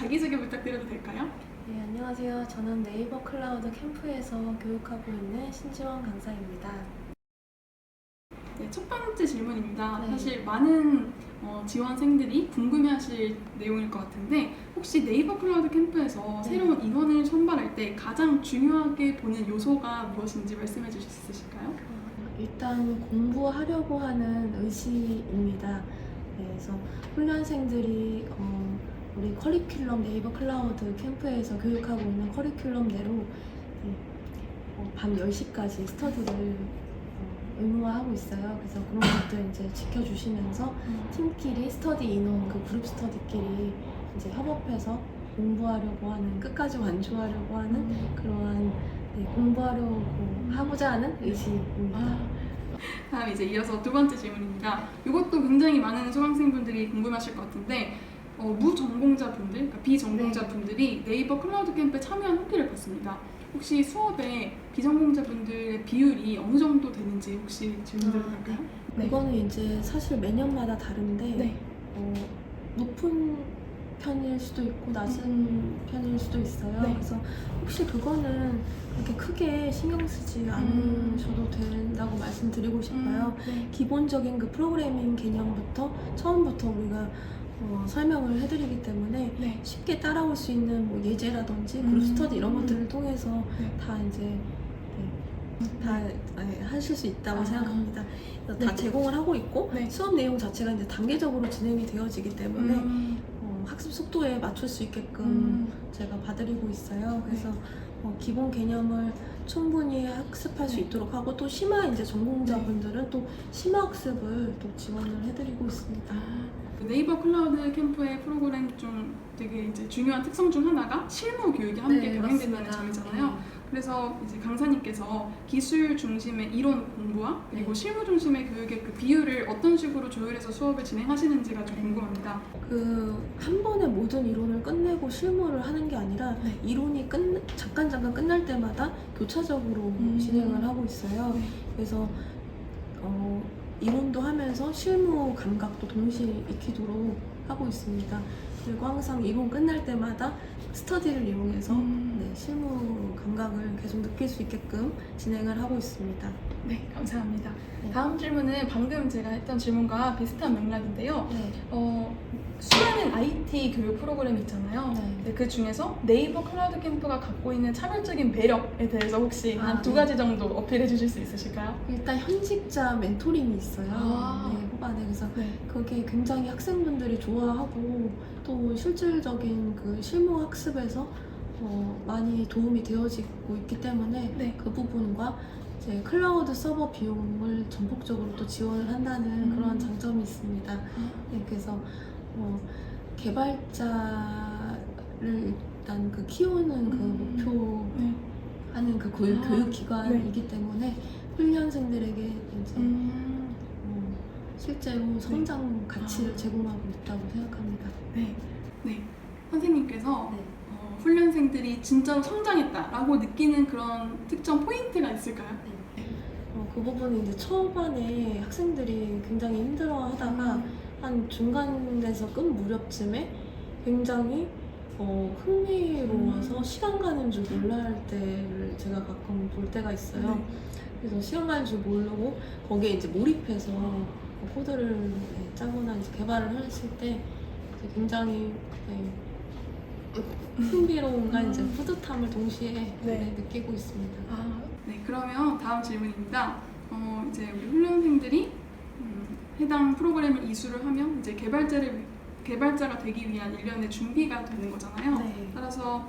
자기소개 부탁드려도 될까요? 네, 안녕하세요. 저는 네이버 클라우드 캠프에서 교육하고 있는 신지원 강사입니다. 네, 첫 번째 질문입니다. 네. 사실 많은 지원생들이 궁금해하실 내용일 것 같은데 혹시 네이버 클라우드 캠프에서 네. 새로운 인원을 선발할 때 가장 중요하게 보는 요소가 무엇인지 말씀해 주실 수 있으실까요? 일단 공부하려고 하는 의지입니다. 네, 그래서 훈련생들이 우리 커리큘럼 네이버 클라우드 캠프에서 교육하고 있는 커리큘럼대로 네, 밤 10시까지 스터디를 의무화하고 있어요. 그래서 그런 것들 이제 지켜주시면서 팀끼리 스터디 인원, 그 그룹 스터디끼리 이제 협업해서 공부하려고 하는, 끝까지 완주하려고 하는 그러한 공부하려고 하고자 하는 의지입니다. 다음 이제 이어서 두 번째 질문입니다. 이것도 굉장히 많은 수강생분들이 궁금하실 것 같은데 무전공자분들, 그러니까 비전공자분들이 네이버 클라우드 캠프에 참여한 후기를 봤습니다. 혹시 수업에 비전공자분들의 비율이 어느 정도 되는지 혹시 질문드려도 될까요? 네. 이거는 이제 사실 매년마다 다른데 네. 높은 편일 수도 있고 낮은 편일 수도 있어요. 네. 그래서 혹시 그거는 그렇게 크게 신경 쓰지 않으셔도 된다고 말씀드리고 싶어요. 네. 기본적인 그 프로그래밍 개념부터 처음부터 우리가 설명을 해드리기 때문에 네. 쉽게 따라올 수 있는 뭐 예제라든지 그룹 스터디 이런 것들을 통해서 네. 다 이제 다 하실 수 있다고 생각합니다. 그래서 다 네. 제공을 하고 있고 네. 수업 내용 자체가 이제 단계적으로 진행이 되어지기 때문에 학습 속도에 맞출 수 있게끔 제가 봐드리고 있어요. 그래서 기본 개념을 충분히 학습할 수 네. 있도록 하고 또 심화 이제 전공자분들은 또 심화 학습을 또 지원을 해드리고 있습니다. 네이버 클라우드 캠프의 프로그램 중 되게 이제 중요한 특성 중 하나가 실무 교육이 함께 병행된다는 맞습니다. 점이잖아요. 그래서 이제 강사님께서 기술 중심의 이론 공부와 그리고 실무 중심의 교육의 그 비율을 어떤 식으로 조율해서 수업을 진행하시는지가 좀 궁금합니다. 한 번에 모든 이론을 끝내고 실무를 하는 게 아니라 이론이 잠깐 끝날 때마다 교차적으로 진행을 하고 있어요. 그래서 이론도 하면서 실무 감각도 동시에 익히도록 하고 있습니다. 그리고 항상 이론 끝날 때마다 스터디를 이용해서 실무 감각을 계속 느낄 수 있게끔 진행을 하고 있습니다. 네, 감사합니다. 네. 다음 질문은 방금 제가 했던 질문과 비슷한 맥락인데요. 네. 수많은 IT 교육 프로그램이 있잖아요. 네. 그 중에서 네이버 클라우드 캠프가 갖고 있는 차별적인 매력에 대해서 혹시 한 두 네. 가지 정도 어필해 주실 수 있으실까요? 일단 현직자 멘토링이 있어요. 후반에. 그래서 그게 굉장히 학생분들이 좋아하고 또 실질적인 그 실무 학습에서 많이 도움이 되어지고 있기 때문에 그 부분과 이제 클라우드 서버 비용을 전폭적으로 또 지원을 한다는 그런 장점이 있습니다. 네, 그래서 개발자를 일단 그 키우는 그 목표하는 그 교육 기관이기 때문에 훈련생들에게 이제 실제로 성장 가치를 제공하고 있다고 생각합니다. 네. 선생님께서 훈련생들이 진짜로 성장했다라고 느끼는 그런 특정 포인트가 있을까요? 그 부분은 이제 초반에 학생들이 굉장히 힘들어 하다가 한 중간에서 끝 무렵쯤에 굉장히 흥미로워서 시간 가는 줄 몰라 할 때를 제가 가끔 볼 때가 있어요. 그래서 시간 가는 줄 모르고 거기에 이제 몰입해서 코드를 짜거나 이제 개발을 했을 때 이제 굉장히 흥미로움과 이제 뿌듯함을 동시에 느끼고 있습니다. 네, 그러면 다음 질문입니다. 이제 우리 훈련생들이 해당 프로그램을 이수를 하면 이제 개발자가 되기 위한 일련의 준비가 되는 거잖아요. 따라서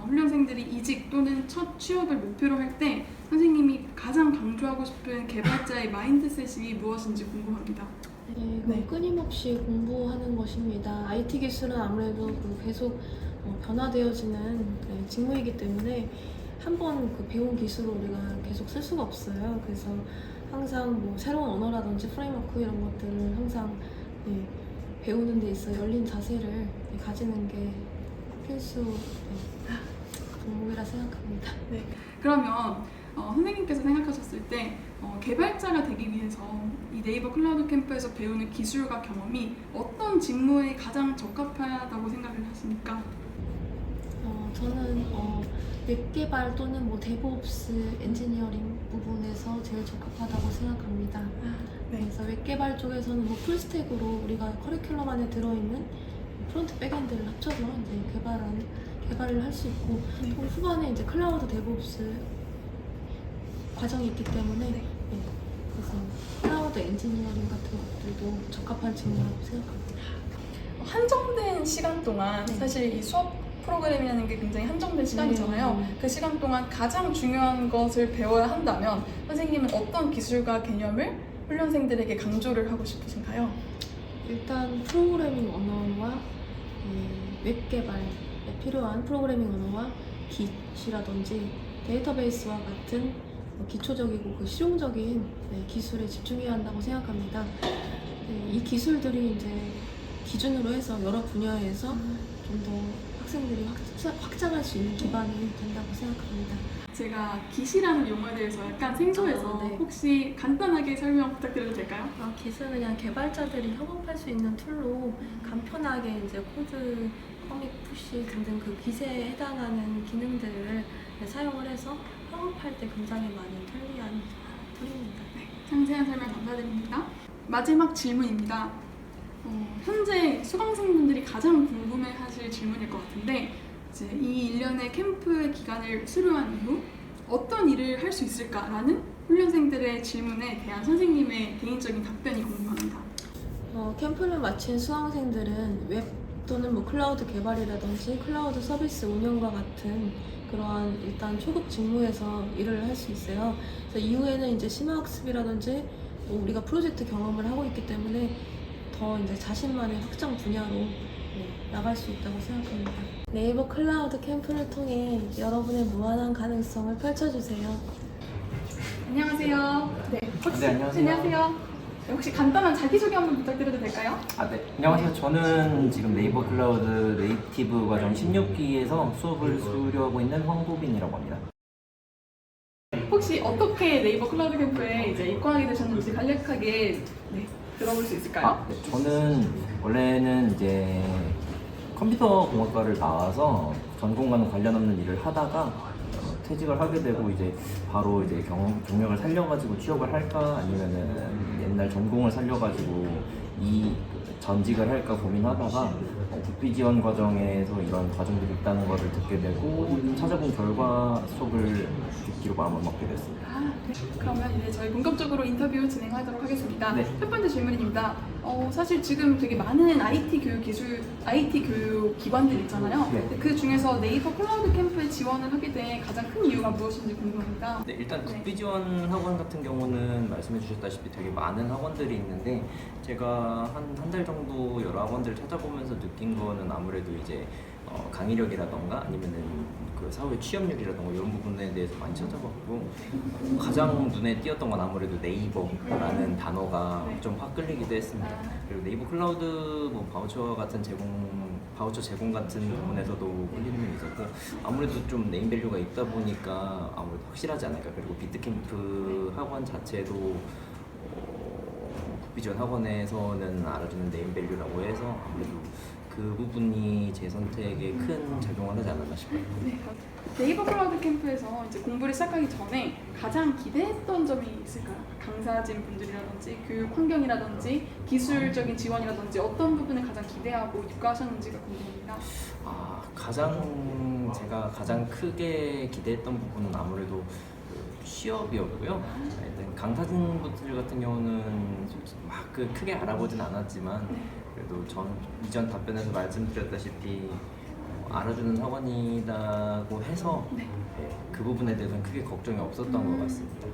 훈련생들이 이직 또는 첫 취업을 목표로 할 때 선생님이 가장 강조하고 싶은 개발자의 마인드셋이 무엇인지 궁금합니다. 끊임없이 공부하는 것입니다. IT 기술은 아무래도 계속 변화되어지는 직무이기 때문에 한 번 배운 기술을 우리가 계속 쓸 수가 없어요. 그래서 항상 뭐 새로운 언어라든지 프레임워크 이런 것들을 항상 배우는 데 있어 열린 자세를 가지는 게 필수 종목이라 생각합니다. 그러면 선생님께서 생각하셨을 때 개발자가 되기 위해서 이 네이버 클라우드 캠프에서 배우는 기술과 경험이 어떤 직무에 가장 적합하다고 생각을 하십니까? 저는 웹 개발 또는 뭐 데브옵스 엔지니어링 부분에서 제일 적합하다고 생각합니다. 네. 그래서 웹 개발 쪽에서는 뭐 풀스택으로 우리가 커리큘럼 안에 들어있는 프론트 백엔드를 합쳐서 이제 개발을 할 수 있고 네. 또 후반에 이제 클라우드 데브옵스 과정이 있기 때문에 네. 그래서 클라우드 엔지니어링 같은 것들도 적합한 직무라고 생각합니다. 한정된 시간 동안 네. 사실 이 수업 프로그램이라는 게 굉장히 한정된 시간이잖아요. 그 시간 동안 가장 중요한 것을 배워야 한다면 선생님은 어떤 기술과 개념을 훈련생들에게 강조를 하고 싶으신가요? 일단 프로그래밍 언어와 웹 개발에 필요한 프로그래밍 언어와 깃이라든지 데이터베이스와 같은 기초적이고 그 실용적인 기술에 집중해야 한다고 생각합니다. 이 기술들이 이제 기준으로 해서 여러 분야에서 좀 더 학생들이 확장할 수 있는 기반이 된다고 생각합니다. 제가 깃이라는 용어에 대해서 약간 생소해서 네. 혹시 간단하게 설명 부탁드려도 될까요? 깃은 그냥 개발자들이 협업할 수 있는 툴로 간편하게 이제 코드, 커밋, 푸시 등등 그 깃에 해당하는 기능들을 사용을 해서 협업할 때 굉장히 많이 편리한 툴입니다. 상세한 설명 감사드립니다. 마지막 질문입니다. 현재 수강생분들이 가장 궁금해하실 질문일 것 같은데 이제 이 1년의 캠프 기간을 수료한 이후 어떤 일을 할 수 있을까라는 훈련생들의 질문에 대한 선생님의 개인적인 답변이 궁금합니다. 캠프를 마친 수강생들은 웹 또는 뭐 클라우드 개발이라든지 클라우드 서비스 운영과 같은 그러한 일단 초급 직무에서 일을 할 수 있어요. 그래서 이후에는 이제 심화학습이라든지 뭐 우리가 프로젝트 경험을 하고 있기 때문에 더 이제 자신만의 확장 분야로 나갈 수 있다고 생각합니다. 네이버 클라우드 캠프를 통해 여러분의 무한한 가능성을 펼쳐주세요. 안녕하세요. 네, 혹시, 네, 안녕하세요. 안녕하세요. 네, 혹시 간단한 자기소개 한번 부탁드려도 될까요? 네. 안녕하세요. 저는 지금 네이버 클라우드 네이티브 과정 16기에서 수업을 수료하고 있는 황보빈이라고 합니다. 혹시 어떻게 네이버 클라우드 캠프에 이제 입학하게 되셨는지 간략하게 들어볼 수 있을까요? 네. 저는 원래는 이제 컴퓨터 공학과를 나와서 전공과는 관련 없는 일을 하다가 퇴직을 하게 되고 이제 바로 이제 경력을 살려가지고 취업을 할까 아니면은 옛날 전공을 살려가지고 이 전직을 할까 고민하다가 국비 지원 과정에서 이런 과정들이 있다는 것을 듣게 되고 찾아본 결과 수업을 듣기로 마음을 먹게 됐습니다. 네. 그러면 이제 저희 본격적으로 인터뷰 진행하도록 하겠습니다. 네. 첫 번째 질문입니다. 사실 지금 되게 많은 IT 교육 기관들 있잖아요. 네. 근데 그 중에서 네이버 클라우드 캠프에 지원을 하게 된 가장 큰 이유가 무엇인지 궁금합니다. 네, 일단 네. 국비 지원 학원 같은 경우는 말씀해 주셨다시피 되게 많은 학원들이 있는데 제가 한 달 정도 여러 학원들을 찾아보면서 느낀 거는 아무래도 이제 강의력이라던가 아니면은 그 사회 취업률이라던가 이런 부분에 대해서 많이 찾아봤고 가장 눈에 띄었던 건 아무래도 네이버라는 단어가 좀 확 끌리기도 했습니다. 그리고 네이버 클라우드 뭐 바우처 같은 바우처 제공 같은 부분에서도 끌리는 면이 있었고 아무래도 좀 네임밸류가 있다 보니까 아무래도 확실하지 않을까. 그리고 비트캠프 학원 자체도 국비지원 학원에서는 알아주는 네임밸류라고 해서 아무래도 그 부분이 제 선택에 큰 작용을 하지 않았나 싶어요. 네. 네이버 클라우드 캠프에서 이제 공부를 시작하기 전에 가장 기대했던 점이 있을까요? 강사진 분들이라든지 교육 환경이라든지 기술적인 지원이라든지 어떤 부분을 가장 기대하고 입과하셨는지가 궁금합니다. 제가 가장 크게 기대했던 부분은 아무래도 취업이었고요. 일단 강사진 분들 같은 경우는 솔직히 막 크게 알아보진 않았지만 그래도 전 이전 답변에서 말씀드렸다시피 알아주는 학원이라고 해서 그 부분에 대해서는 크게 걱정이 없었던 것 같습니다.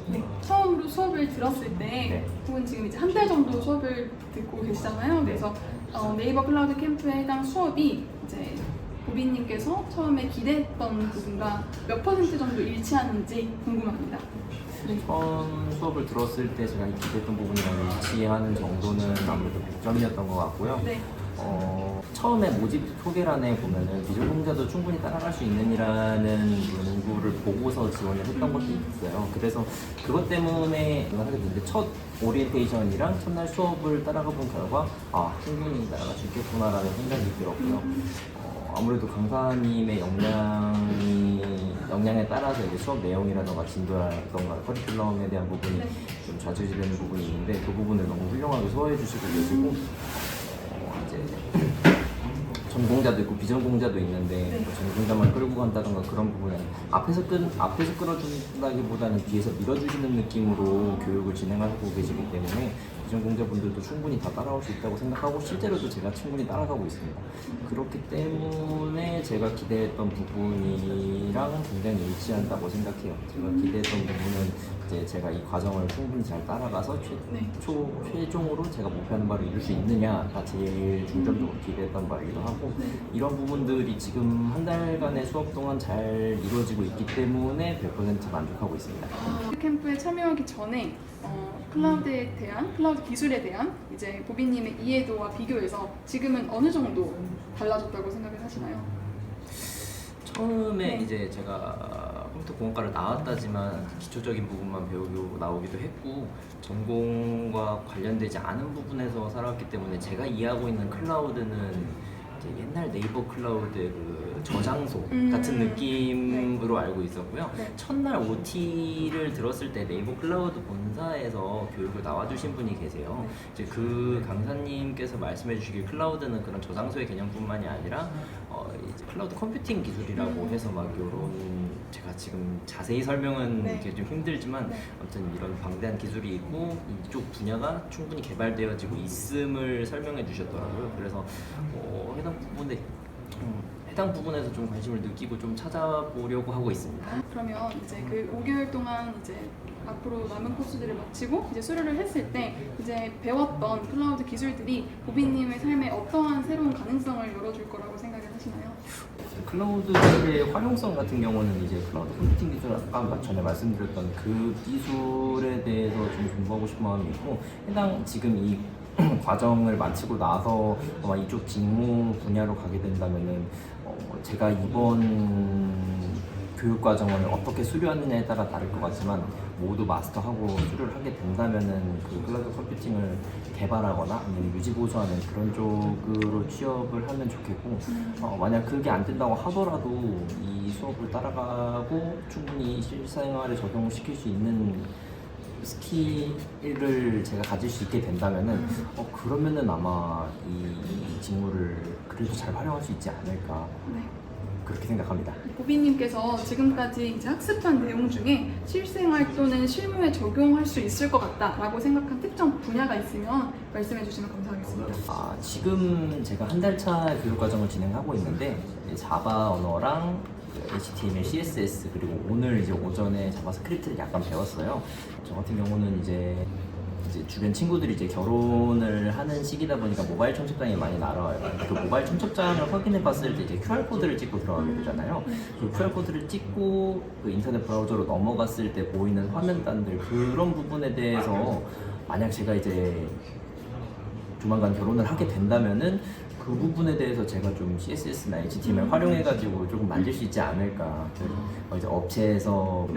네, 처음으로 수업을 들었을 때 혹은 지금 이제 한 달 정도 수업을 듣고 계시잖아요. 그래서 네이버 클라우드 캠프에 해당 수업이 이제 보빈님께서 처음에 기대했던 부분과 몇 % 정도 일치하는지 궁금합니다. 처음 수업을 들었을 때 제가 기대했던 부분이랑 일치하는 정도는 아무래도 100점이었던 것 같고요. 네. 처음에 모집 소개란에 보면은 비전공자도 충분히 따라갈 수 있느니라는 문구를 보고서 지원을 했던 것도 있어요. 그래서 그것 때문에 하게 됐는데 첫 오리엔테이션이랑 첫날 수업을 따라가 본 결과 충분히 따라갈 수 있겠구나라는 생각이 들었고요. 아무래도 강사님의 역량에 따라서 이제 수업 내용이라던가 진도라던가 커리큘럼에 대한 부분이 좀 좌지우지되는 부분이 있는데 그 부분을 너무 훌륭하게 소화해 주시고 계시고 이제 전공자도 있고 비전공자도 있는데 전공자만 끌고 간다던가 그런 부분은 앞에서 끌어준다기보다는 뒤에서 밀어주시는 느낌으로 교육을 진행하고 계시기 때문에 비전공자분들도 충분히 다 따라올 수 있다고 생각하고 실제로도 제가 충분히 따라가고 있습니다. 그렇기 때문에 제가 기대했던 부분이랑 굉장히 일치한다고 생각해요. 제가 기대했던 부분은 이제 제가 이 과정을 충분히 잘 따라가서 최종으로 제가 목표하는 바를 이룰 수 있느냐가 제일 중점적으로 기대했던 바이기도 하고 이런 부분들이 지금 한 달간의 수업 동안 잘 이루어지고 있기 때문에 100% 만족하고 있습니다. 캠프에 참여하기 전에 클라우드 기술에 대한 이제 보비님의 이해도와 비교해서 지금은 어느 정도 달라졌다고 생각을 하시나요? 처음에 이제 제가 컴퓨터 공학과를 나왔다지만 기초적인 부분만 배우고 나오기도 했고 전공과 관련되지 않은 부분에서 살아왔기 때문에 제가 이해하고 있는 클라우드는 이제 옛날 네이버 클라우드의 그 저장소 같은 느낌으로 알고 있었고요. 첫날 OT를 들었을 때 네이버 클라우드 본사에서 교육을 나와주신 분이 계세요. 이제 그 강사님께서 말씀해 주시길 클라우드는 그런 저장소의 개념뿐만이 아니라 이제 클라우드 컴퓨팅 기술이라고 해서 막 이런 제가 지금 자세히 설명은 이게 좀 힘들지만 아무튼 이런 방대한 기술이 있고 이쪽 분야가 충분히 개발되어지고 있음을 설명해 주셨더라고요. 그래서 해당 부분에서 좀 관심을 느끼고 좀 찾아보려고 하고 있습니다. 그러면 이제 그 5개월 동안 이제 앞으로 남은 코스들을 마치고 이제 수료를 했을 때 이제 배웠던 클라우드 기술들이 보비님의 삶에 어떠한 새로운 가능성을 열어줄 거라고 생각을 하시나요? 클라우드의 활용성 같은 경우는 이제 클라우드 컴퓨팅 기술 아까 전에 말씀드렸던 그 기술에 대해서 좀 공부하고 싶은 마음이 있고 해당 지금 이 과정을 마치고 나서 이쪽 직무 분야로 가게 된다면은 제가 이번 교육 과정을 어떻게 수료하느냐에 따라 다를 것 같지만 모두 마스터하고 수료를 하게 된다면은 그 클라우드 컴퓨팅을 개발하거나 아니면 유지 보수하는 그런 쪽으로 취업을 하면 좋겠고 만약 그게 안 된다고 하더라도 이 수업을 따라가고 충분히 실생활에 적용을 시킬 수 있는 스킬을 제가 가질 수 있게 된다면은 그러면은 아마 이 직무를 그래도 잘 활용할 수 있지 않을까 그렇게 생각합니다. 보비님께서 지금까지 이제 학습한 내용 중에 실생활 또는 실무에 적용할 수 있을 것 같다라고 생각한 특정 분야가 있으면 말씀해 주시면 감사하겠습니다. 지금 제가 한 달 차 교육 과정을 진행하고 있는데 자바 언어랑 HTML, CSS 그리고 오늘 이제 오전에 자바스크립트를 약간 배웠어요. 저 같은 경우는 이제 주변 친구들이 이제 결혼을 하는 시기다 보니까 모바일 청첩장이 많이 날아와요. 그 모바일 청첩장을 확인해 봤을 때 이제 QR코드를 찍고 들어가게 되잖아요. 그 QR코드를 찍고 그 인터넷 브라우저로 넘어갔을 때 보이는 화면단들 그런 부분에 대해서 만약 제가 이제 조만간 결혼을 하게 된다면은 그 부분에 대해서 제가 좀 CSS나 HTML 활용해가지고 조금 만질 수 있지 않을까. 이제 업체에서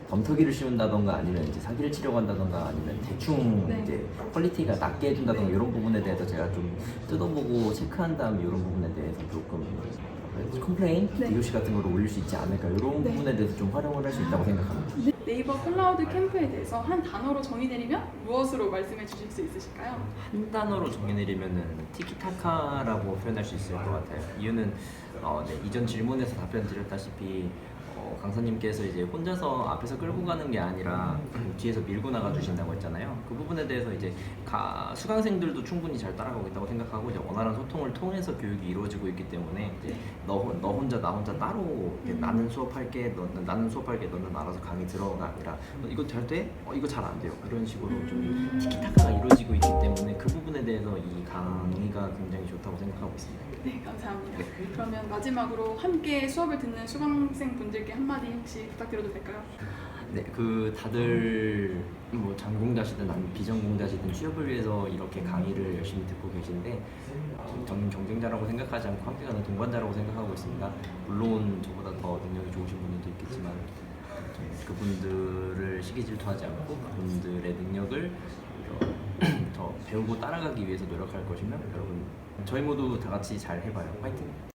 덤터기를 씌운다던가 아니면 이제 사기를 치려고 한다던가 아니면 대충 이제 퀄리티가 낮게 해준다던가 이런 부분에 대해서 제가 좀 뜯어보고 체크한 다음에 이런 부분에 대해서 조금 컴플레인, DOC 같은 거를 올릴 수 있지 않을까 이런 부분에 대해서 좀 활용을 할 수 있다고 생각합니다. 네이버 클라우드 캠프에 대해서 한 단어로 정의내리면 무엇으로 말씀해 주실 수 있으실까요? 한 단어로 정의내리면은 티키타카라고 표현할 수 있을 것 같아요. 이유는 이전 질문에서 답변 드렸다시피 강사님께서 이제 혼자서 앞에서 끌고 가는 게 아니라 뒤에서 밀고 나가 주신다고 했잖아요. 그 부분에 대해서 이제 수강생들도 충분히 잘 따라가고 있다고 생각하고 이제 원활한 소통을 통해서 교육이 이루어지고 있기 때문에 이제 너 혼자 나 혼자 따로 나는 수업할게 너는 알아서 강의 들어가 아니라 이거 잘 돼? 이거 잘 안 돼요. 그런 식으로 좀 티키타카가 이루어지고 있기 때문에 그 부분에 대해서 이 강의가 굉장히 좋다고 생각하고 있습니다. 네, 감사합니다. 그러면 마지막으로 함께 수업을 듣는 수강생 분들께 한마디 혹시 부탁드려도 될까요? 네, 그 다들 뭐 전공자시든 아니면 비전공자시든 취업을 위해서 이렇게 강의를 열심히 듣고 계신데 저는 경쟁자라고 생각하지 않고 함께 가는 동반자라고 생각하고 있습니다. 물론 저보다 더 능력이 좋으신 분들도 있겠지만 저는 그분들을 시기 질투하지 않고 그분들의 능력을 더 배우고 따라가기 위해서 노력할 것이며 여러분 저희 모두 다 같이 잘 해봐요. 화이팅!